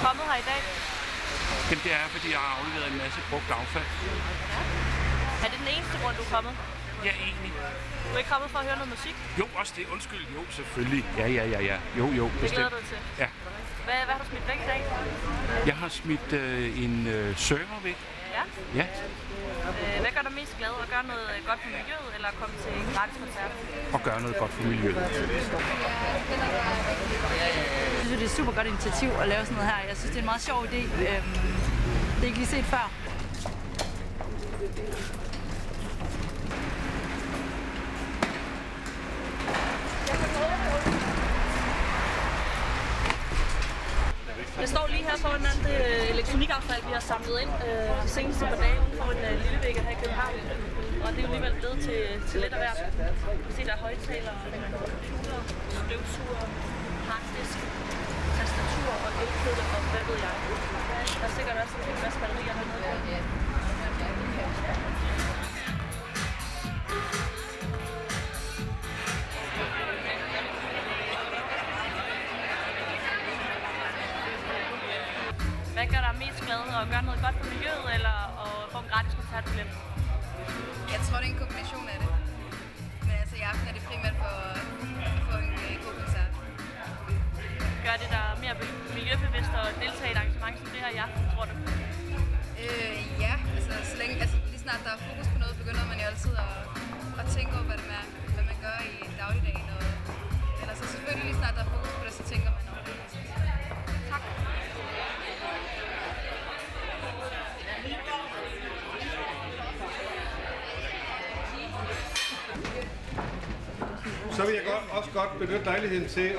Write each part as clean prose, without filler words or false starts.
kommet her i dag? Jamen, det er, fordi jeg har afleveret en masse brugt affald. Er det den eneste grund, du er kommet? Ja, egentlig. Du er ikke kommet for at høre noget musik? Jo, også det. Undskyld. Jo, selvfølgelig. Ja. Jo, Det bestemt. glæder du dig til? Ja. Hvad har du smidt væk i dag? Jeg har smidt en server væk. Ja? Ja. Hvad gør dig mest glad? At gøre noget godt for miljøet, eller at komme til en gratis koncert? Og gøre noget godt for miljøet. Jeg synes, det er et super godt initiativ at lave sådan noget her. Jeg synes, det er en meget sjov idé. Det er ikke lige set før. Jeg står lige her foran alt det elektronikaffald, vi har samlet ind de seneste par dage uden for en lille væg her i København. Og det er jo alligevel blevet til lidt af hvert. Du kan se, der er højtalere, computer, støvsuger, harddisk, tastatur og elkedel og hvad ved jeg. Der er sikkert også en masse batterier hernede. Hvad gør dig mest glad? At gøre noget godt for miljøet, eller at få en gratis koncertbillet? Jeg tror, det er en kombination af det. Men altså, i aften er det primært for en god koncert. Gør det dig mere miljøbevidst at deltage i et arrangement som det her i aften, tror du? Ja, altså lige snart der er fokus på noget, begynder man jo altid at tænke over, hvad man gør i dagligdagen. Eller så selvfølgelig lige snart der er fokus på det, så tænker man over det. Tak. Så vil jeg også godt benytte lejligheden til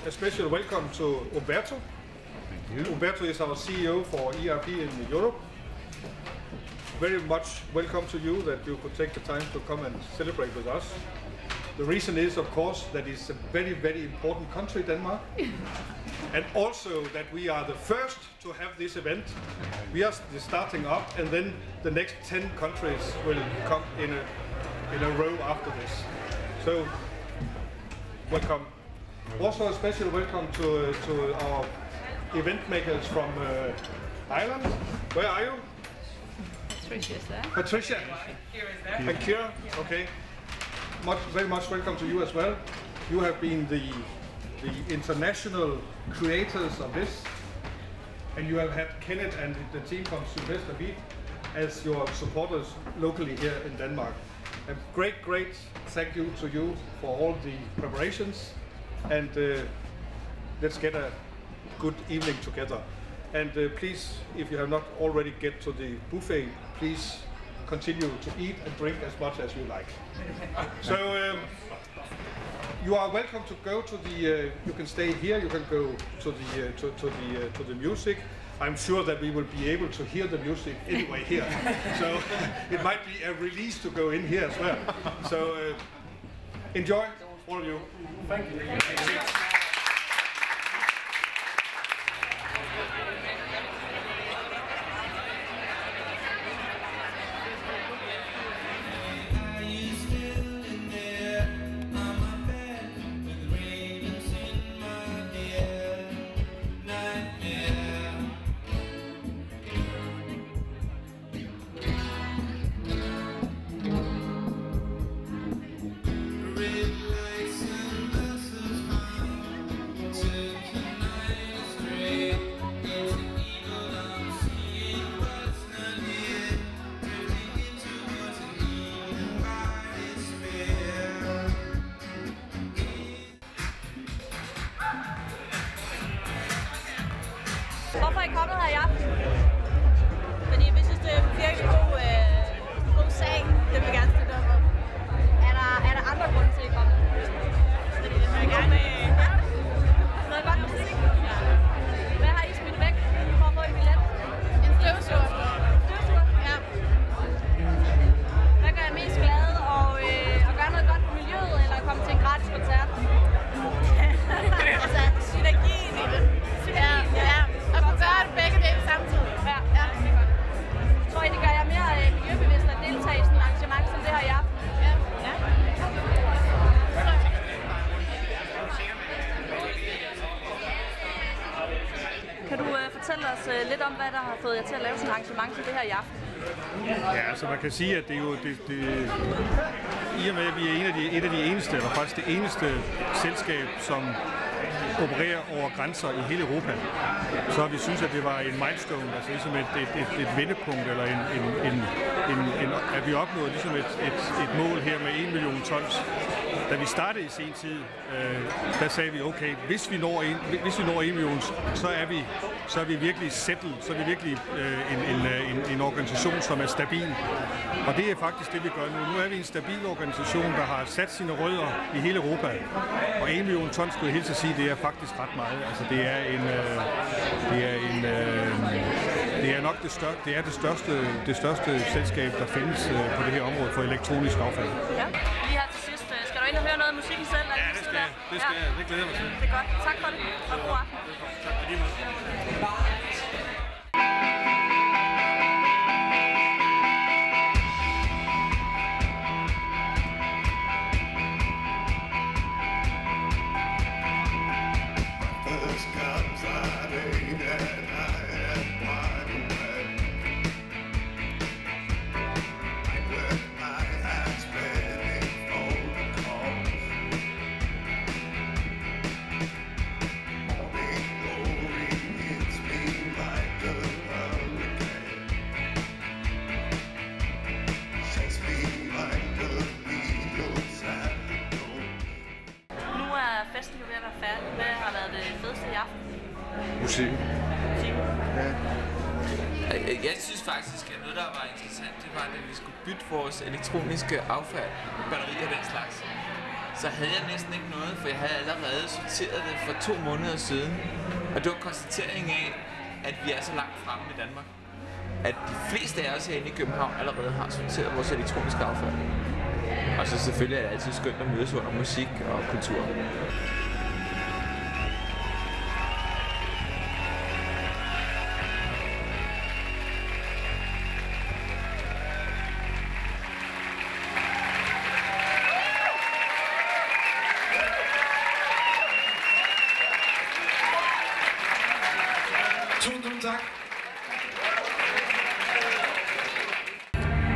a special welcome to Umberto. Umberto is our CEO for ERP in Europe. Very much welcome to you that you could take the time to come and celebrate with us. The reason is, of course, that it's a very, very important country, Denmark. And also that we are the first to have this event. We are starting up, and then the next 10 countries will come in a row after this. So, welcome. Also a special welcome to our event makers from Ireland. Where are you? Patricia's there. Patricia and Kira. Okay. Very much welcome to you as well. You have been the international creators of this, and you have had Kenneth and the team from Sylvester Beat as your supporters locally here in Denmark. A great thank you to you for all the preparations, and let's get a good evening together. And please, if you have not already get to the buffet, please continue to eat and drink as much as you like. So you are welcome to go to the. You can stay here. You can go to the music. I'm sure that we will be able to hear the music anyway here. So it might be a release to go in here as well. So enjoy, all of you. Thank you. Hvorfor er I kommet her i aften? Fordi vi synes, det er en virkelig god sag. Det vil vi gerne støtte op om. Er der andre grunde til, at I kommer? Fordi det vil gerne Noget godt musik? Hvad har I smidt væk for at få en billet? en støvsuger. Støvsuger? Ja. Hvad gør jer mest glade? At gøre noget godt for miljøet, eller at komme til en gratis koncert? Altså, synergien i det. Ja. Og kunne gøre det begge dele samtidig. Ja, det er godt. Tror I, det gør jer mere miljøbevidst at deltage i sådan et arrangement som det her i aften? Ja. Kan du fortælle os lidt om, hvad der har fået jer til at lave sådan et arrangement som det her i aften? Ja, altså man kan sige, at det er jo i og med, at vi er et af de eneste, eller faktisk det eneste selskab, som opererer over grænser i hele Europa, så har vi synes, at det var en milestone, altså ligesom et vendepunkt, eller at vi opnåede ligesom et mål her med 1 million tons. Da vi startede i sen tid, der sagde vi, okay, hvis vi når 1 million, så er vi virkelig settled, så er vi virkelig en organisation, som er stabil. Og det er faktisk det, vi gør nu. Nu er vi en stabil organisation, der har sat sine rødder i hele Europa. Og 1 million tons, skulle jeg helt sige, det er faktisk ret meget. Altså det er nok det største selskab, der findes på det her område for elektronisk affald. Ja. Lige her til sidst, skal du ind og høre noget af musikken selv? Ja, det skal jeg. Det glæder jeg mig til. Det er godt. Tak for det, og god aften. Tak for det. Festen er ved at være færdig. Hvad har været det fedeste i aften? Musik. Ja. Jeg synes faktisk, at noget, der var interessant, det var, at vi skulle bytte vores elektroniske affald, batterier og den slags. Så havde jeg næsten ikke noget, for jeg havde allerede sorteret det for 2 måneder siden. Og det var konstatering af, at vi er så langt fremme i Danmark, at de fleste af os herinde i København allerede har sorteret vores elektroniske affald. Og så selvfølgelig er det altid skønt at mødes under musik og kultur. Tusind tak.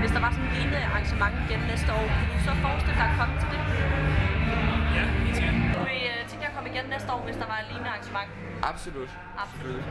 Hvis der var sådan et lignende arrangement igen næste år, kunne du så forestille dig at komme til det? Ja, helt sikkert. Kunne I tænke jer at komme igen næste år, hvis der var et lignende arrangement? Absolut. Absolut.